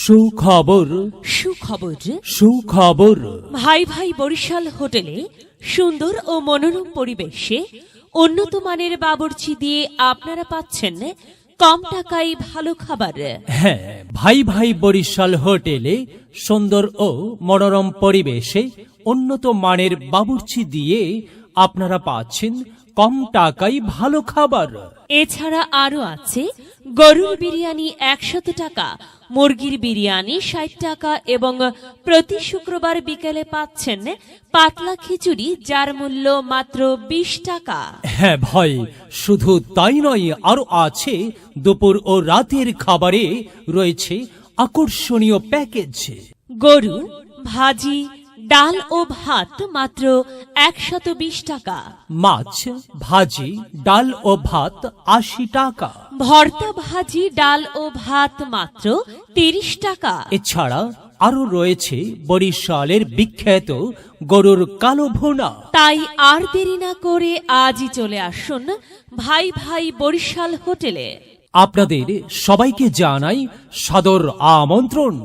সুখবর সুখবর সুখবর ভাই ভাই বরিশাল হোটেলে সুন্দর ও মনোরম পরিবেশে উন্নত মানের বাবুর্চি দিয়ে আপনারা পাচ্ছেন কম টাকায় ভালো খাবার। হ্যাঁ, ভাই ভাই বরিশাল হোটেলে সুন্দর ও মনোরম পরিবেশে উন্নত মানের বাবুর্চি দিয়ে আপনারা পাচ্ছেন কম টাকায় ভালো খাবার। এছাড়া আরো আছে গরুর বিরিয়ানি 100 টাকা, মুরগির বিরিয়ানি 60 টাকা এবং প্রতি শুক্রবার বিকেলে পাচ্ছেন পাতলা খিচুড়ি যার মূল্য মাত্র 20 টাকা। হ্যাঁ ভাই, শুধু তাই নয়, আরো আছে দুপুর ও রাতের খাবারে রয়েছে আকর্ষণীয় প্যাকেজ। গরু ভাজি ডাল ও ভাত মাত্র 120 টাকা, মাছ ভাজি ডাল ও ভাত 80 টাকা, ভর্তা ভাজি ডাল ও ভাত মাত্র 30 টাকা। এছাড়া আরো রয়েছে বরিশালের বিখ্যাত গরুর কালো ভুনা। তাই আর দেরি না করে আজই চলে আসুন ভাই ভাই বরিশাল হোটেলে। আপনাদের সবাইকে জানাই সাদর আমন্ত্রণ।